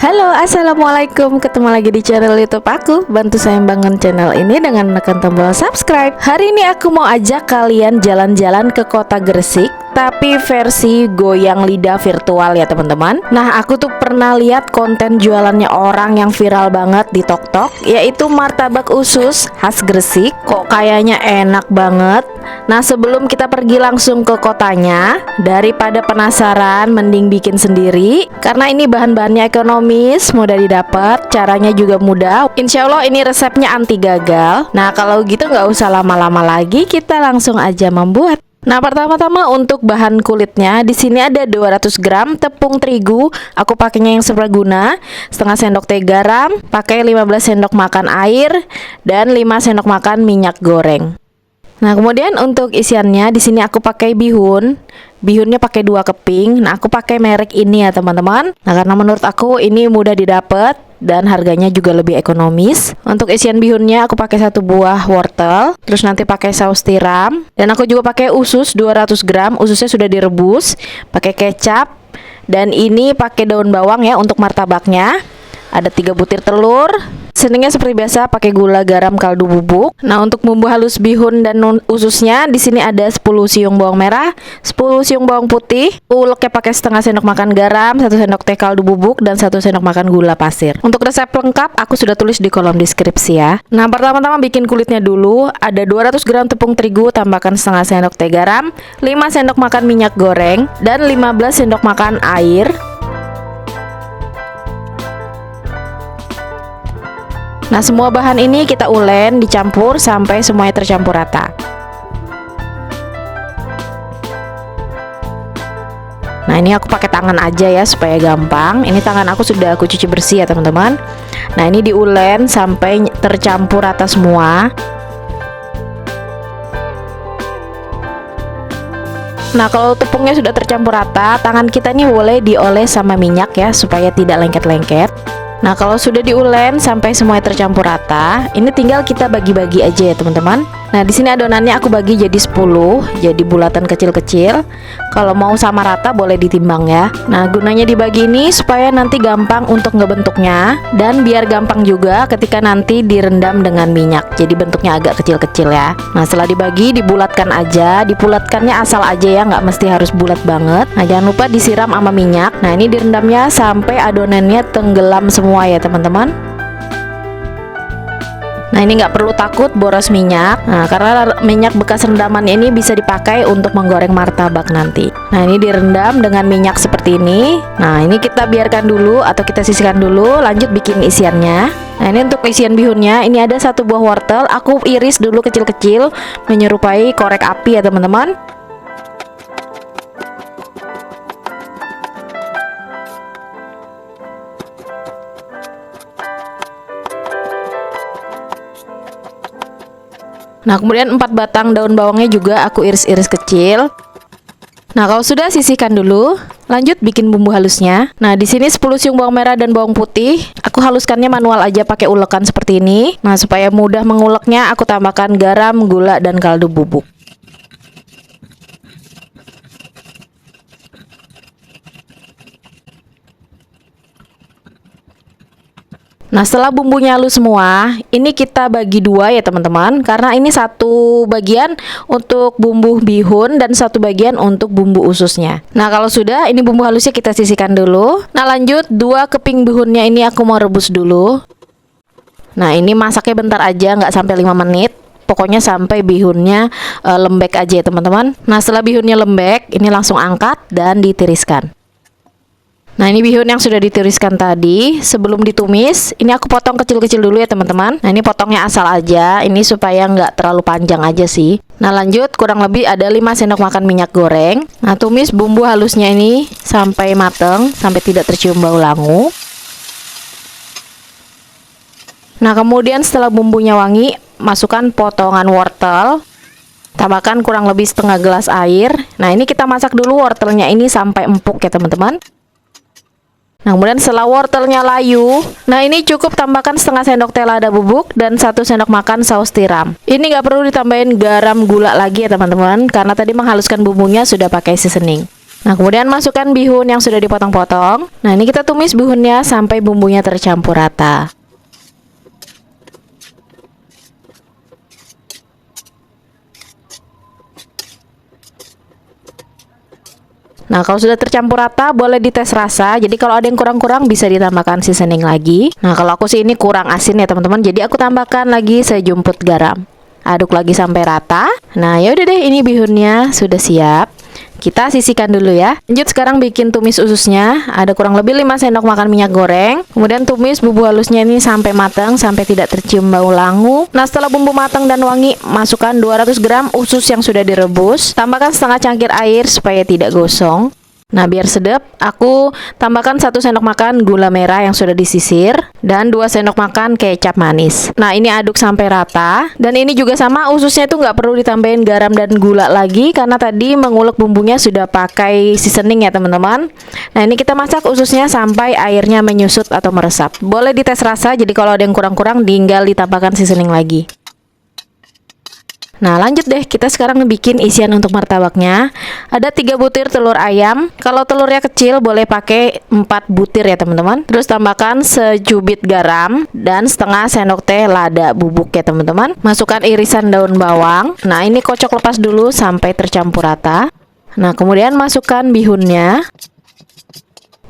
Halo, assalamualaikum. Ketemu lagi di channel YouTube aku. Bantu saya bangun channel ini dengan menekan tombol subscribe. Hari ini aku mau ajak kalian jalan-jalan ke kota Gresik, tapi versi goyang lidah virtual ya teman-teman. Nah, aku tuh pernah lihat konten jualannya orang yang viral banget di TikTok, yaitu martabak usus khas Gresik. Kok kayaknya enak banget. Nah, sebelum kita pergi langsung ke kotanya, daripada penasaran, mending bikin sendiri. Karena ini bahan-bahannya ekonomis, mudah didapat, caranya juga mudah. Insya Allah ini resepnya anti gagal. Nah, kalau gitu nggak usah lama-lama lagi, kita langsung aja membuat. Nah, pertama-tama untuk bahan kulitnya, di sini ada 200 gram tepung terigu. Aku pakainya yang serbaguna, setengah sendok teh garam, pakai 15 sendok makan air, dan 5 sendok makan minyak goreng. Nah, kemudian untuk isiannya di sini aku pakai bihun. Bihunnya pakai 2 keping. Nah, aku pakai merek ini ya, teman-teman. Nah, karena menurut aku ini mudah didapat dan harganya juga lebih ekonomis. Untuk isian bihunnya aku pakai 1 buah wortel, terus nanti pakai saus tiram, dan aku juga pakai usus 200 gram. Ususnya sudah direbus, pakai kecap, dan ini pakai daun bawang ya untuk martabaknya. Ada 3 butir telur. Senengnya seperti biasa pakai gula, garam, kaldu bubuk. Nah, untuk bumbu halus bihun dan ususnya di sini ada 10 siung bawang merah, 10 siung bawang putih. Uleknya pakai setengah sendok makan garam, 1 sendok teh kaldu bubuk, dan 1 sendok makan gula pasir. Untuk resep lengkap aku sudah tulis di kolom deskripsi ya. Nah, pertama-tama bikin kulitnya dulu. Ada 200 gram tepung terigu, tambahkan setengah sendok teh garam, 5 sendok makan minyak goreng, dan 15 sendok makan air. Nah, semua bahan ini kita ulen, dicampur sampai semuanya tercampur rata. Nah, ini aku pakai tangan aja ya supaya gampang. Ini tangan aku sudah aku cuci bersih ya teman-teman. Nah, ini diulen sampai tercampur rata semua. Nah, kalau tepungnya sudah tercampur rata, tangan kita ini boleh dioles sama minyak ya supaya tidak lengket-lengket. Nah, kalau sudah diulen sampai semuanya tercampur rata, ini tinggal kita bagi-bagi aja ya teman-teman. Nah, di sini adonannya aku bagi jadi 10, jadi bulatan kecil-kecil. Kalau mau sama rata boleh ditimbang ya. Nah, gunanya dibagi ini supaya nanti gampang untuk ngebentuknya, dan biar gampang juga ketika nanti direndam dengan minyak. Jadi bentuknya agak kecil-kecil ya. Nah, setelah dibagi, dibulatkan aja. Dibulatkannya asal aja ya, nggak mesti harus bulat banget. Nah, jangan lupa disiram sama minyak. Nah, ini direndamnya sampai adonannya tenggelam semua ya teman-teman. Nah, ini nggak perlu takut boros minyak. Nah, karena minyak bekas rendaman ini bisa dipakai untuk menggoreng martabak nanti. Nah, ini direndam dengan minyak seperti ini. Nah, ini kita biarkan dulu atau kita sisihkan dulu. Lanjut bikin isiannya. Nah, ini untuk isian bihunnya. Ini ada 1 buah wortel. Aku iris dulu kecil-kecil menyerupai korek api ya teman-teman. Nah, kemudian 4 batang daun bawangnya juga aku iris-iris kecil. Nah, kalau sudah sisihkan dulu. Lanjut bikin bumbu halusnya. Nah, di sini 10 siung bawang merah dan bawang putih. Aku haluskannya manual aja pakai ulekan seperti ini. Nah, supaya mudah menguleknya, aku tambahkan garam, gula, dan kaldu bubuk. Nah, setelah bumbunya halus semua, ini kita bagi 2 ya teman-teman. Karena ini 1 bagian untuk bumbu bihun dan 1 bagian untuk bumbu ususnya. Nah, kalau sudah, ini bumbu halusnya kita sisihkan dulu. Nah, lanjut 2 keping bihunnya ini aku mau rebus dulu. Nah, ini masaknya bentar aja, nggak sampai 5 menit. Pokoknya sampai bihunnya lembek aja ya teman-teman. Nah, setelah bihunnya lembek, ini langsung angkat dan ditiriskan. Nah, ini bihun yang sudah ditiriskan tadi. Sebelum ditumis, ini aku potong kecil-kecil dulu ya teman-teman. Nah, ini potongnya asal aja, ini supaya nggak terlalu panjang aja sih. Nah, lanjut kurang lebih ada 5 sendok makan minyak goreng. Nah, tumis bumbu halusnya ini sampai mateng, sampai tidak tercium bau langu. Nah, kemudian setelah bumbunya wangi, masukkan potongan wortel. Tambahkan kurang lebih setengah gelas air. Nah, ini kita masak dulu wortelnya ini sampai empuk ya teman-teman. Nah, kemudian setelah wortelnya layu, nah ini cukup tambahkan setengah sendok teh lada bubuk dan 1 sendok makan saus tiram. Ini nggak perlu ditambahin garam, gula lagi ya teman-teman, karena tadi menghaluskan bumbunya sudah pakai seasoning. Nah, kemudian masukkan bihun yang sudah dipotong-potong. Nah, ini kita tumis bihunnya sampai bumbunya tercampur rata. Nah, kalau sudah tercampur rata, boleh dites rasa. Jadi kalau ada yang kurang-kurang bisa ditambahkan seasoning lagi. Nah, kalau aku sih ini kurang asin ya teman-teman. Jadi aku tambahkan lagi sejumput garam. Aduk lagi sampai rata. Nah, ya udah deh, ini bihunnya sudah siap. Kita sisihkan dulu ya. Lanjut sekarang bikin tumis ususnya. Ada kurang lebih 5 sendok makan minyak goreng. Kemudian tumis bumbu halusnya ini sampai matang, sampai tidak tercium bau langu. Nah, setelah bumbu matang dan wangi, masukkan 200 gram usus yang sudah direbus. Tambahkan setengah cangkir air supaya tidak gosong. Nah, biar sedap, aku tambahkan 1 sendok makan gula merah yang sudah disisir dan 2 sendok makan kecap manis. Nah, ini aduk sampai rata. Dan ini juga sama, ususnya itu nggak perlu ditambahin garam dan gula lagi karena tadi mengulek bumbunya sudah pakai seasoning ya teman-teman. Nah, ini kita masak ususnya sampai airnya menyusut atau meresap. Boleh dites rasa, jadi kalau ada yang kurang-kurang tinggal ditambahkan seasoning lagi. Nah, lanjut deh, kita sekarang bikin isian untuk martabaknya. Ada 3 butir telur ayam. Kalau telurnya kecil boleh pakai 4 butir ya teman-teman. Terus tambahkan secubit garam dan setengah sendok teh lada bubuk ya teman-teman. Masukkan irisan daun bawang. Nah, ini kocok lepas dulu sampai tercampur rata. Nah, kemudian masukkan bihunnya.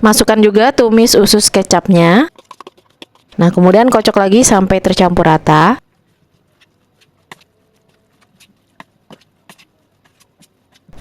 Masukkan juga tumis usus kecapnya. Nah, kemudian kocok lagi sampai tercampur rata.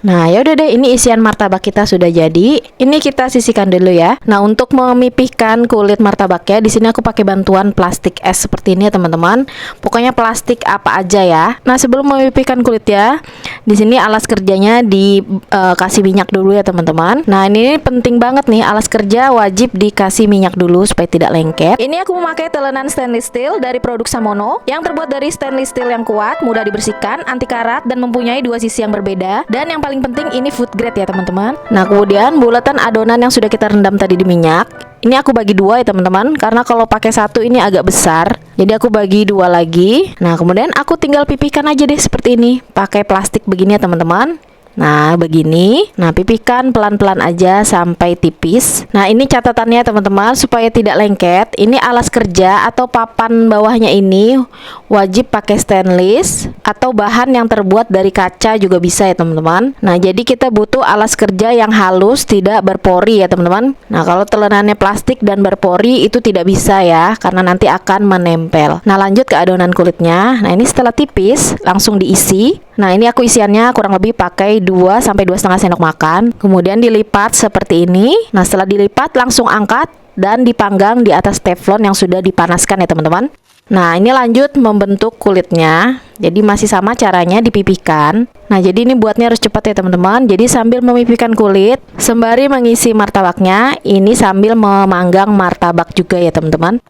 Nah, ya udah deh, ini isian martabak kita sudah jadi. Ini kita sisihkan dulu ya. Nah, untuk memipihkan kulit martabaknya, di sini aku pakai bantuan plastik es seperti ini ya teman-teman. Pokoknya plastik apa aja ya. Nah, sebelum memipihkan kulitnya, di sini alas kerjanya dikasih minyak dulu ya teman-teman. Nah, ini penting banget nih, alas kerja wajib dikasih minyak dulu supaya tidak lengket. Ini aku memakai telenan stainless steel dari produk Samono yang terbuat dari stainless steel yang kuat, mudah dibersihkan, anti karat dan mempunyai 2 sisi yang berbeda. Dan yang paling penting ini food grade ya teman-teman. Nah, kemudian bulatan adonan yang sudah kita rendam tadi di minyak, ini aku bagi 2 ya teman-teman, karena kalau pakai 1 ini agak besar, jadi aku bagi 2 lagi. Nah, kemudian aku tinggal pipihkan aja deh seperti ini, pakai plastik begini ya teman-teman. Nah, begini. Nah, pipihkan pelan-pelan aja sampai tipis. Nah, ini catatannya teman-teman, supaya tidak lengket. Ini alas kerja atau papan bawahnya ini wajib pakai stainless atau bahan yang terbuat dari kaca juga bisa ya teman-teman. Nah, jadi kita butuh alas kerja yang halus, tidak berpori ya teman-teman. Nah, kalau telenannya plastik dan berpori itu tidak bisa ya, karena nanti akan menempel. Nah, lanjut ke adonan kulitnya. Nah, ini setelah tipis langsung diisi. Nah, ini aku isiannya kurang lebih pakai 2 sampai 2,5 sendok makan. Kemudian dilipat seperti ini. Nah, setelah dilipat langsung angkat dan dipanggang di atas teflon yang sudah dipanaskan ya teman-teman. Nah, ini lanjut membentuk kulitnya. Jadi masih sama caranya, dipipihkan. Nah, jadi ini buatnya harus cepat ya teman-teman. Jadi sambil memipihkan kulit sembari mengisi martabaknya, ini sambil memanggang martabak juga ya teman-teman.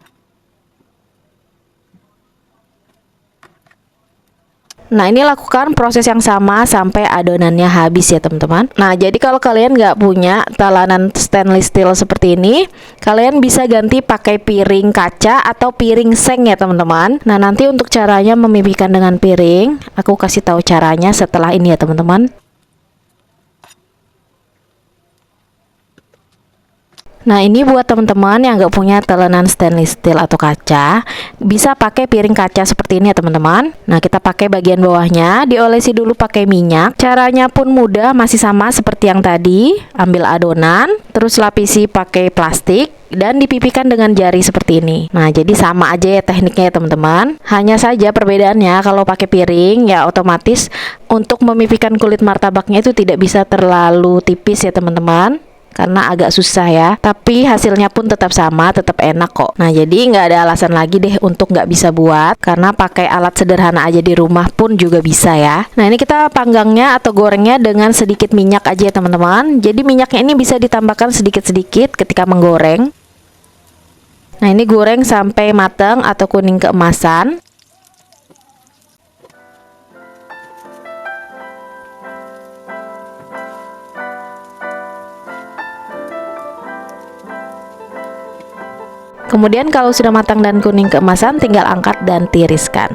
Nah, ini lakukan proses yang sama sampai adonannya habis ya teman-teman. Nah, jadi kalau kalian nggak punya telanan stainless steel seperti ini, kalian bisa ganti pakai piring kaca atau piring seng ya teman-teman. Nah, nanti untuk caranya memipihkan dengan piring, aku kasih tahu caranya setelah ini ya teman-teman. Nah, ini buat teman-teman yang nggak punya telenan stainless steel atau kaca, bisa pakai piring kaca seperti ini ya teman-teman. Nah, kita pakai bagian bawahnya, diolesi dulu pakai minyak. Caranya pun mudah, masih sama seperti yang tadi. Ambil adonan, terus lapisi pakai plastik, dan dipipihkan dengan jari seperti ini. Nah, jadi sama aja ya tekniknya ya teman-teman. Hanya saja perbedaannya, kalau pakai piring ya otomatis untuk memipihkan kulit martabaknya itu tidak bisa terlalu tipis ya teman-teman, karena agak susah ya, tapi hasilnya pun tetap sama, tetap enak kok. Nah, jadi nggak ada alasan lagi deh untuk nggak bisa buat, karena pakai alat sederhana aja di rumah pun juga bisa ya. Nah, ini kita panggangnya atau gorengnya dengan sedikit minyak aja ya teman-teman. Jadi minyaknya ini bisa ditambahkan sedikit-sedikit ketika menggoreng. Nah, ini goreng sampai matang atau kuning keemasan. Kemudian kalau sudah matang dan kuning keemasan, tinggal angkat dan tiriskan.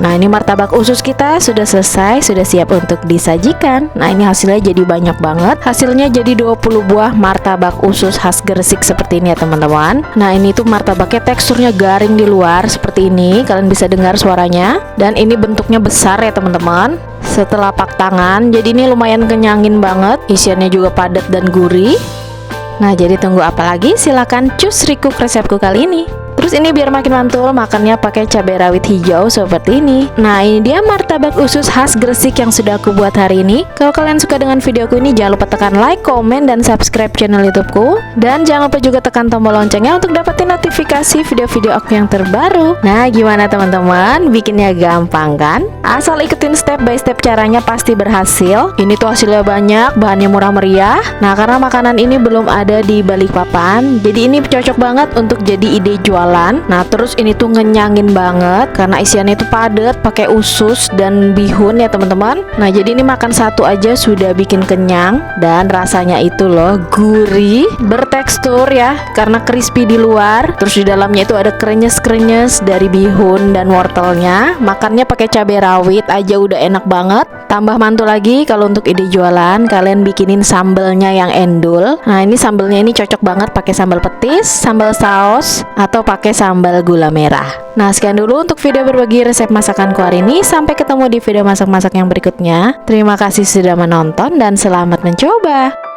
Nah, ini martabak usus kita sudah selesai, sudah siap untuk disajikan. Nah, ini hasilnya jadi banyak banget. Hasilnya jadi 20 buah martabak usus khas Gresik seperti ini ya teman-teman. Nah, ini tuh martabaknya teksturnya garing di luar seperti ini. Kalian bisa dengar suaranya. Dan ini bentuknya besar ya teman-teman. Setelapak tangan. Jadi ini lumayan kenyangin banget. Isiannya juga padat dan gurih. Nah, jadi tunggu apa lagi? Silahkan cus recook resepku kali ini. Terus ini biar makin mantul, makannya pakai cabai rawit hijau seperti ini. Nah, ini dia martabak usus khas Gresik yang sudah aku buat hari ini. Kalau kalian suka dengan videoku ini, jangan lupa tekan like, komen, dan subscribe channel YouTubeku. Dan jangan lupa juga tekan tombol loncengnya untuk dapetin notifikasi video-video aku yang terbaru. Nah, gimana teman-teman? Bikinnya gampang kan? Asal ikutin step by step caranya pasti berhasil. Ini tuh hasilnya banyak, bahannya murah meriah. Nah, karena makanan ini belum ada di Balikpapan, jadi ini cocok banget untuk jadi ide jualan. Nah, terus ini tuh ngenyangin banget karena isiannya itu padat, pakai usus dan bihun ya teman-teman. Nah, jadi ini makan satu aja sudah bikin kenyang dan rasanya itu loh gurih, bertekstur ya karena crispy di luar. Terus di dalamnya itu ada krenyes-krenyes dari bihun dan wortelnya. Makannya pakai cabai rawit aja udah enak banget. Tambah mantul lagi kalau untuk ide jualan, kalian bikinin sambelnya yang endul. Nah, ini sambelnya ini cocok banget pakai sambal petis, sambal saus, atau pakai sambal gula merah. Nah, sekian dulu untuk video berbagi resep masakanku hari ini. Sampai ketemu di video masak-masak yang berikutnya. Terima kasih sudah menonton dan selamat mencoba.